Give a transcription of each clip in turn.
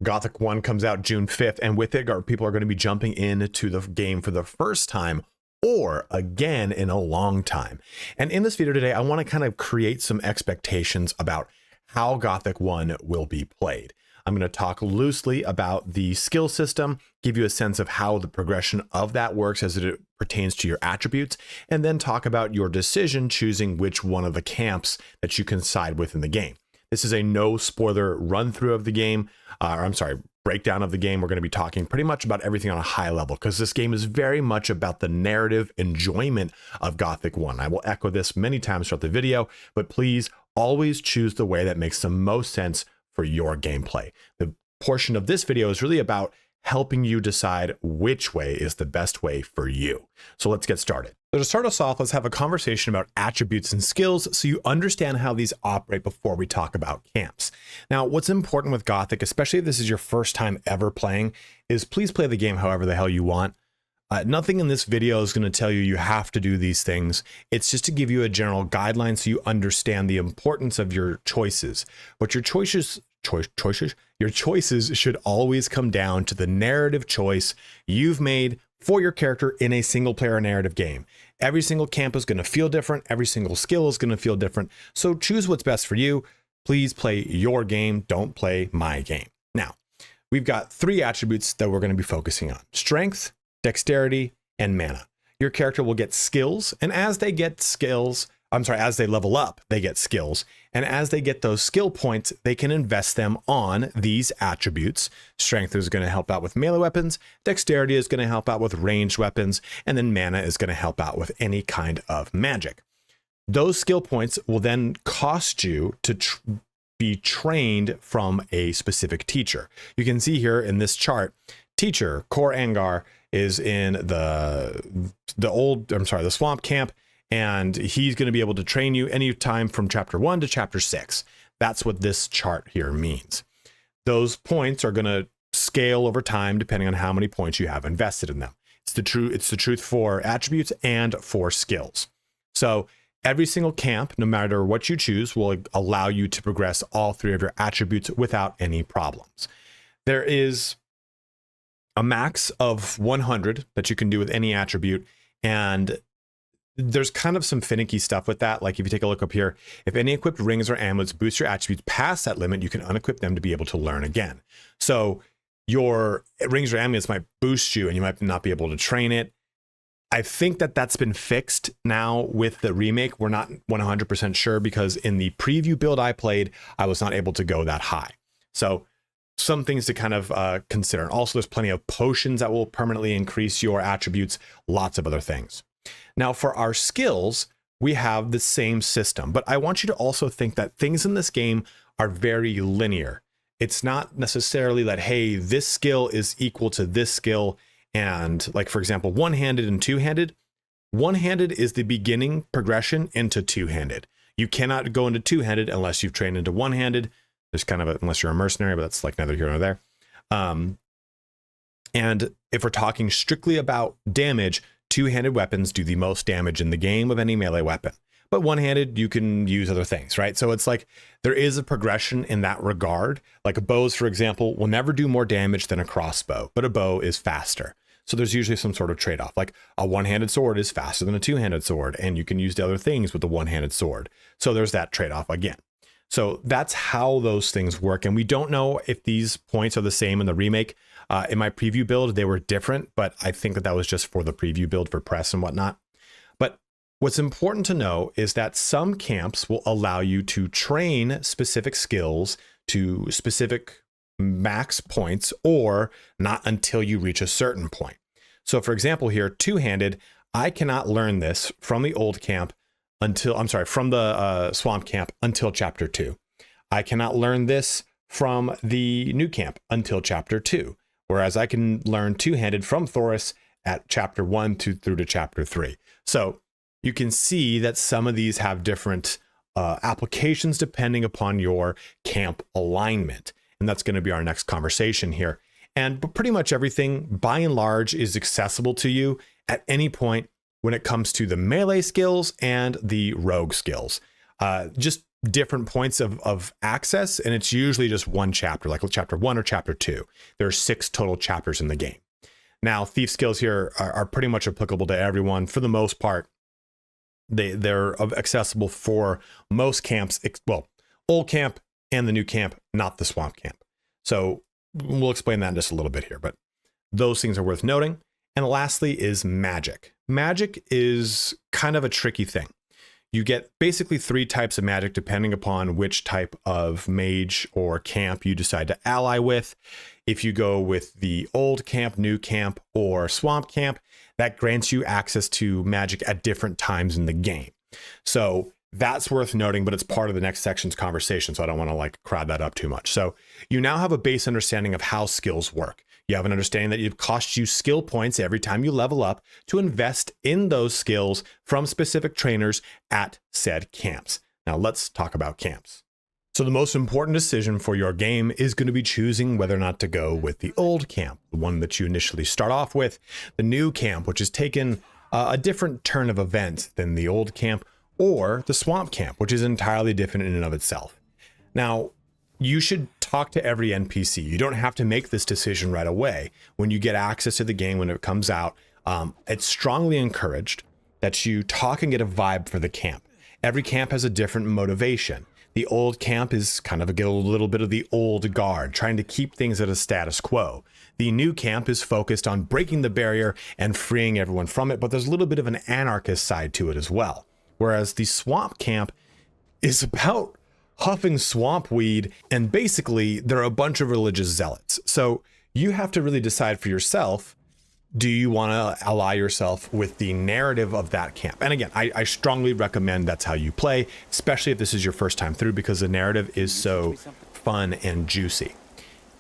Gothic 1 comes out June 5th, and with it, people are going to be jumping into the game for the first time or again in a long time. And in this video today, I want to kind of create some expectations about how Gothic 1 will be played. I'm going to talk loosely about the skill system, give you a sense of how the progression of that works as it pertains to your attributes, and then talk about your decision choosing which one of the camps that you can side with in the game. This is a no spoiler run through of the game, breakdown of the game. We're going to be talking pretty much about everything on a high level because this game is very much about the narrative enjoyment of Gothic 1. I will echo this many times throughout the video, but please always choose the way that makes the most sense for your gameplay. The portion of this video is really about helping you decide which way is the best way for you. So let's get started. So to start us off, let's have a conversation about attributes and skills so you understand how these operate before we talk about camps. Now, what's important with Gothic, especially if this is your first time ever playing, is please play the game however the hell you want. Nothing in this video is going to tell you you have to do these things. It's just to give you a general guideline so you understand the importance of your choices. But your choices should always come down to the narrative choice you've made for your character in a single player narrative game. Every single camp is going to feel different. Every single skill is going to feel different. So choose what's best for you. Please play your game. Don't play my game. Now, we've got 3 attributes that we're going to be focusing on: strength, dexterity, and mana. Your character will get skills, and as they get skills, as they level up, they get skills. And as they get those skill points, they can invest them on these attributes. Strength is going to help out with melee weapons. Dexterity is going to help out with ranged weapons. And then mana is going to help out with any kind of magic. Those skill points will then cost you to be trained from a specific teacher. You can see here in this chart, teacher CORSAIR is in the swamp camp, and he's going to be able to train you anytime from chapter 1 to chapter 6. That's what this chart here means. Those points are going to scale over time depending on how many points you have invested in them. It's the truth for attributes and for skills. So every single camp, no matter what you choose, will allow you to progress all 3 of your attributes without any problems. There is a max of 100 that you can do with any attribute, and there's kind of some finicky stuff with that. Like if you take a look up here, if any equipped rings or amulets boost your attributes past that limit, you can unequip them to be able to learn again. So your rings or amulets might boost you and you might not be able to train it. I think that that's been fixed now with the remake. We're not 100% sure because in the preview build I played, I was not able to go that high. So some things to kind of consider. And also there's plenty of potions that will permanently increase your attributes, lots of other things. Now for our skills, we have the same system, but I want you to also think that things in this game are very linear. It's not necessarily that, hey, this skill is equal to this skill. And like, for example, one-handed and two-handed. One-handed is the beginning progression into two-handed. You cannot go into two-handed unless you've trained into one-handed. There's kind of unless you're a mercenary, but that's like neither here nor there. And if we're talking strictly about damage, two-handed weapons do the most damage in the game of any melee weapon, but one-handed, you can use other things, right? So it's like there is a progression in that regard. Like bows, for example, will never do more damage than a crossbow, but a bow is faster. So there's usually some sort of trade-off. Like a one-handed sword is faster than a two-handed sword, and you can use the other things with the one-handed sword. So there's that trade-off again. So that's how those things work. And we don't know if these points are the same in the remake. In my preview build, they were different, but I think that was just for the preview build for press and whatnot. But what's important to know is that some camps will allow you to train specific skills to specific max points or not until you reach a certain point. So for example, here, two-handed, I cannot learn this from the old camp from the swamp camp until chapter 2. I cannot learn this from the new camp until chapter 2. Whereas I can learn two-handed from Thoris at chapter 1 through to chapter 3. So you can see that some of these have different applications depending upon your camp alignment. And that's going to be our next conversation here. And pretty much everything, by and large, is accessible to you at any point when it comes to the melee skills and the rogue skills. Just different points of access, and it's usually just one chapter, like chapter 1 or chapter 2. There are 6 total chapters in the game. Now, thief skills here are pretty much applicable to everyone for the most part. They're accessible for most camps, well, old camp and the new camp, not the swamp camp. So we'll explain that in just a little bit here, but those things are worth noting. And lastly is magic. Magic is kind of a tricky thing. You get basically 3 types of magic depending upon which type of mage or camp you decide to ally with. If you go with the old camp, new camp, or swamp camp, that grants you access to magic at different times in the game. So that's worth noting, but it's part of the next section's conversation, so I don't want to like crowd that up too much. So you now have a base understanding of how skills work. You have an understanding that it costs you skill points every time you level up to invest in those skills from specific trainers at said camps. Now let's talk about camps. So the most important decision for your game is going to be choosing whether or not to go with the old camp, the one that you initially start off with, the new camp, which has taken a different turn of events than the old camp, or the swamp camp, which is entirely different in and of itself. Now, you should talk to every NPC. You don't have to make this decision right away. When you get access to the game, when it comes out, it's strongly encouraged that you talk and get a vibe for the camp. Every camp has a different motivation. The old camp is kind of a little bit of the old guard, trying to keep things at a status quo. The new camp is focused on breaking the barrier and freeing everyone from it, but there's a little bit of an anarchist side to it as well. Whereas the swamp camp is about huffing swamp weed, and basically there are a bunch of religious zealots. So you have to really decide for yourself, do you want to ally yourself with the narrative of that camp? And again, I strongly recommend that's how you play, especially if this is your first time through, because the narrative is so fun and juicy.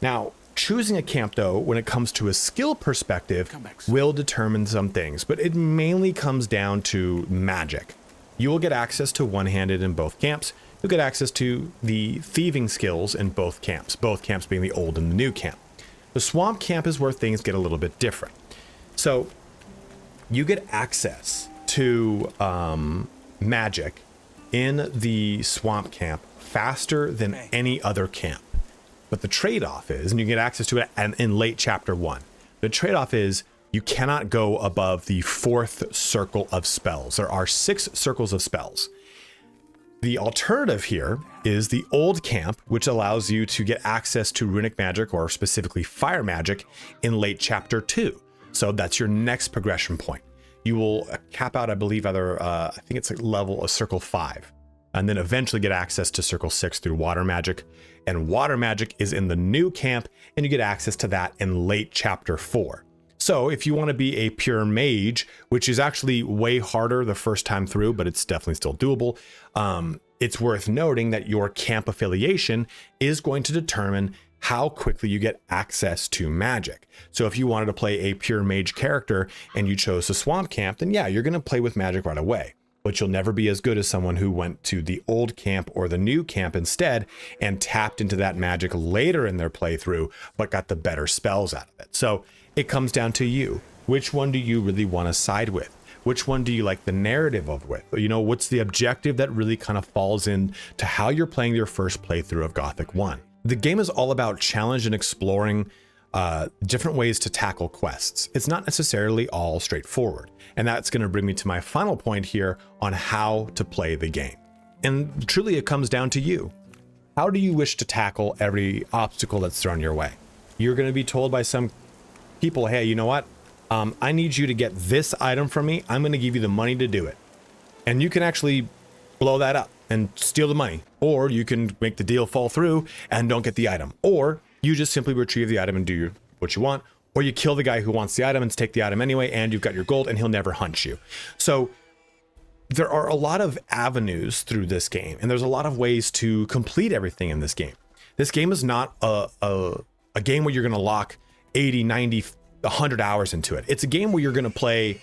Now, choosing a camp, though, when it comes to a skill perspective, will determine some things, but it mainly comes down to magic. You will get access to one-handed in both camps. You'll get access to the thieving skills in both camps being the old and the new camp. The swamp camp is where things get a little bit different. So you get access to magic in the swamp camp faster than any other camp. But the trade-off is, and you get access to it in late chapter 1, the trade-off is you cannot go above the 4th circle of spells. There are 6 circles of spells. The alternative here is the old camp, which allows you to get access to runic magic, or specifically fire magic, in late chapter 2. So that's your next progression point. You will cap out, I believe, either I think it's like level of circle 5, and then eventually get access to circle 6 through water magic. And water magic is in the new camp, and you get access to that in late chapter 4. So if you want to be a pure mage, which is actually way harder the first time through, but it's definitely still doable, it's worth noting that your camp affiliation is going to determine how quickly you get access to magic. So if you wanted to play a pure mage character and you chose the swamp camp, then yeah, you're going to play with magic right away. But you'll never be as good as someone who went to the old camp or the new camp instead and tapped into that magic later in their playthrough, but got the better spells out of it. So it comes down to you. Which one do you really want to side with? Which one do you like the narrative of with? You know, what's the objective that really kind of falls into how you're playing your first playthrough of Gothic 1? The game is all about challenge and exploring different ways to tackle quests. It's not necessarily all straightforward. And that's going to bring me to my final point here on how to play the game. And truly, it comes down to you. How do you wish to tackle every obstacle that's thrown your way? You're going to be told by some people, hey, you know what? I need you to get this item from me. I'm going to give you the money to do it. And you can actually blow that up and steal the money. Or you can make the deal fall through and don't get the item. Or you just simply retrieve the item and do what you want. Or you kill the guy who wants the item and take the item anyway, and you've got your gold and he'll never hunt you. So there are a lot of avenues through this game, and there's a lot of ways to complete everything in this game. This game is not a game where you're going to lock 80, 90, 100 hours into it. It's a game where you're going to play,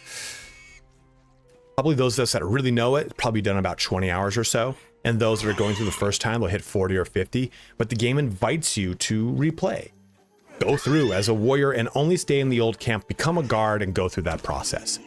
probably those of us that really know it, probably done about 20 hours or so. And those that are going through the first time, they'll hit 40 or 50. But the game invites you to replay. Go through as a warrior and only stay in the old camp, become a guard, and go through that process.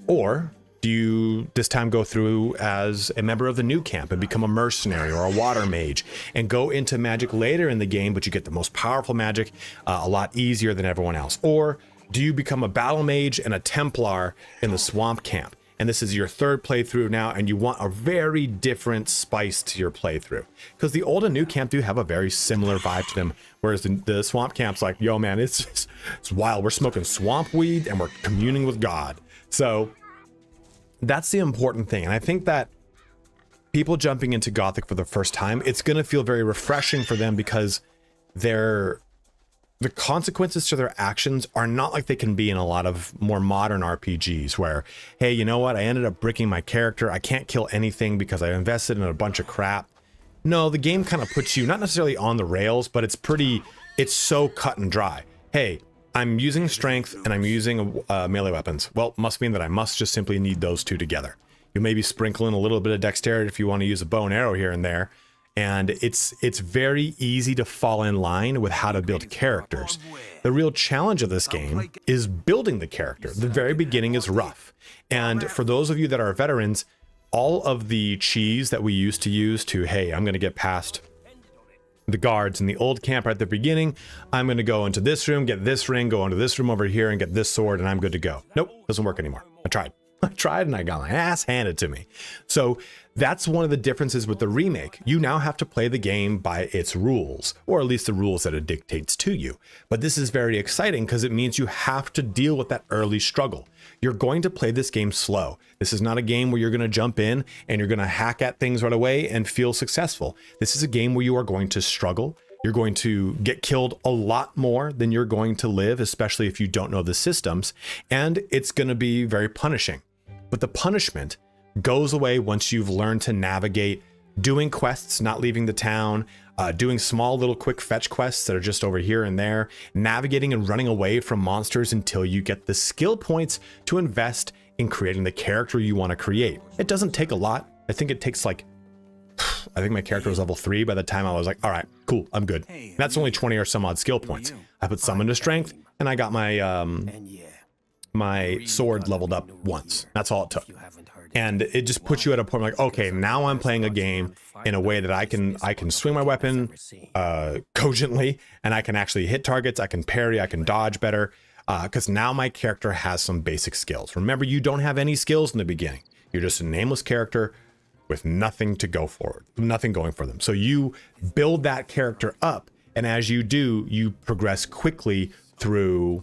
Or Do you this time go through as a member of the new camp and become a mercenary or a water mage and go into magic later in the game, but you get the most powerful magic a lot easier than everyone else? Or do you become a battle mage and a Templar in the swamp camp? And this is your third playthrough now, and you want a very different spice to your playthrough. Because the old and new camp do have a very similar vibe to them, whereas the swamp camp's like, yo man, it's wild. We're smoking swamp weed and we're communing with God. So that's the important thing. And I think that people jumping into Gothic for the first time, it's going to feel very refreshing for them because the consequences to their actions are not like they can be in a lot of more modern RPGs where, hey, you know what? I ended up bricking my character. I can't kill anything because I invested in a bunch of crap. No, the game kind of puts you not necessarily on the rails, but it's so cut and dry. Hey, I'm using strength and I'm using melee weapons. Well, must mean that I must just simply need those two together. You maybe sprinkle in a little bit of dexterity if you want to use a bow and arrow here and there. And it's very easy to fall in line with how to build characters. The real challenge of this game is building the character. The very beginning is rough. And for those of you that are veterans, all of the cheese that we used to use to, hey, I'm going to get past the guards in the old camp right at the beginning. I'm going to go into this room, get this ring, go into this room over here and get this sword, and I'm good to go. Nope, doesn't work anymore. I tried and I got my ass handed to me. So that's one of the differences with the remake. You now have to play the game by its rules, or at least the rules that it dictates to you. But this is very exciting because it means you have to deal with that early struggle. You're going to play this game slow. This is not a game where you're going to jump in and you're going to hack at things right away and feel successful. This is a game where you are going to struggle. You're going to get killed a lot more than you're going to live, especially if you don't know the systems. And it's going to be very punishing. But the punishment goes away once you've learned to navigate doing quests, not leaving the town, doing small little quick fetch quests that are just over here and there, navigating and running away from monsters until you get the skill points to invest in creating the character you want to create. It doesn't take a lot. I think it takes like, I think my character was level 3 by the time I was like, all right, cool, I'm good. That's only 20 or some odd skill points. I put some into strength and I got my sword leveled up once. That's all it took. And it just puts you at a point like, okay, now I'm playing a game in a way that I can swing my weapon cogently, and I can actually hit targets, I can parry, I can dodge better, because now my character has some basic skills. Remember, you don't have any skills in the beginning. You're just a nameless character with nothing to go forward, nothing going for them. So you build that character up, and as you do, you progress quickly through,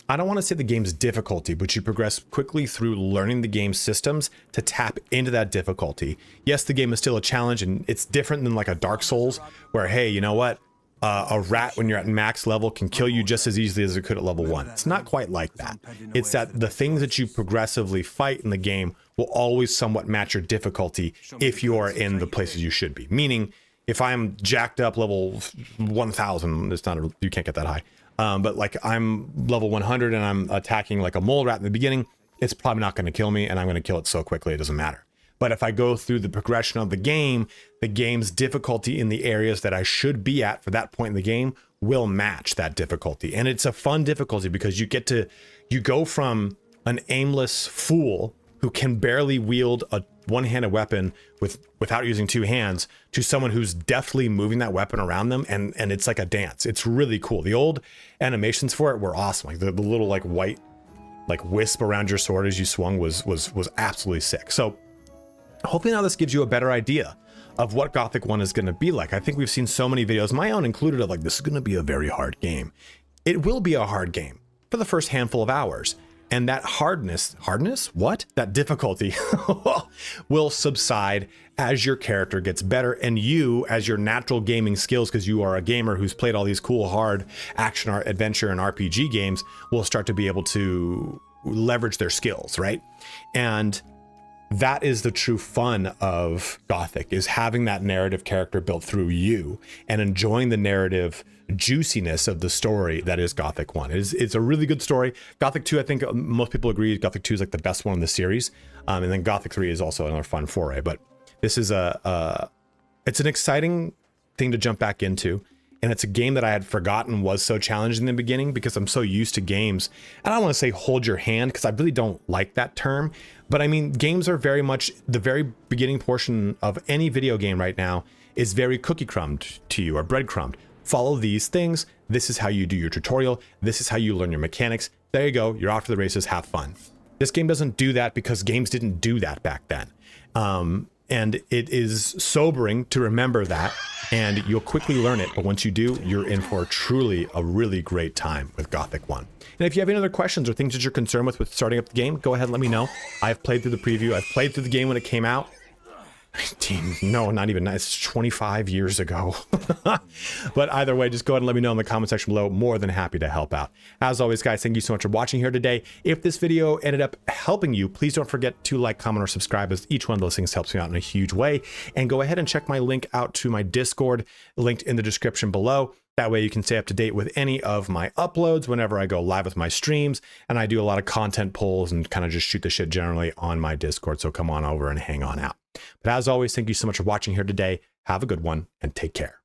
I don't want to say the game's difficulty, but you progress quickly through learning the game's systems to tap into that difficulty. Yes, the game is still a challenge, and it's different than like a Dark Souls where, hey, you know what? A rat when you're at max level can kill you just as easily as it could at level 1. It's not quite like that. It's that the things that you progressively fight in the game will always somewhat match your difficulty if you are in the places you should be. Meaning, if I'm jacked up level 1000, it's not you can't get that high. But like I'm level 100 and I'm attacking like a mole rat in the beginning, it's probably not going to kill me, and I'm going to kill it so quickly it doesn't matter. But if I go through the progression of the game's difficulty in the areas that I should be at for that point in the game will match that difficulty. And it's a fun difficulty because you go from an aimless fool who can barely wield a one-handed weapon without using two hands to someone who's deftly moving that weapon around them, and it's like a dance. It's really cool. The old animations for it were awesome. Like the little like white like wisp around your sword as you swung was absolutely sick. So hopefully now this gives you a better idea of what Gothic 1 is going to be like. I think we've seen so many videos, my own included, of like, this is going to be a very hard game. It will be a hard game for the first handful of hours. And that hardness, what? That difficulty will subside as your character gets better, and you, as your natural gaming skills, because you are a gamer who's played all these cool, hard action, adventure, and RPG games, will start to be able to leverage their skills, right? And that is the true fun of Gothic, is having that narrative character built through you and enjoying the narrative juiciness of the story that is Gothic 1. It's a really good story. Gothic 2, I think most people agree Gothic 2 is like the best one in the series. And then Gothic 3 is also another fun foray, but this is it's an exciting thing to jump back into. And it's a game that I had forgotten was so challenging in the beginning because I'm so used to games. And I don't want to say hold your hand because I really don't like that term. But I mean, games are very much the very beginning portion of any video game right now is very cookie crumbed to you or breadcrumbed. Follow these things. This is how you do your tutorial. This is how you learn your mechanics. There you go. You're off to the races. Have fun. This game doesn't do that because games didn't do that back then. And it is sobering to remember that, and you'll quickly learn it. But once you do, you're in for truly a really great time with Gothic 1. And if you have any other questions or things that you're concerned with starting up the game, go ahead and let me know. I've played through the preview. I've played through the game when it came out. No, not even. It's 25 years ago. But either way, just go ahead and let me know in the comment section below. More than happy to help out. As always, guys, thank you so much for watching here today. If this video ended up helping you, please don't forget to like, comment, or subscribe, as each one of those things helps me out in a huge way. And go ahead and check my link out to my Discord, linked in the description below. That way you can stay up to date with any of my uploads whenever I go live with my streams. And I do a lot of content polls and kind of just shoot the shit generally on my Discord. So come on over and hang on out. But as always, thank you so much for watching here today. Have a good one and take care.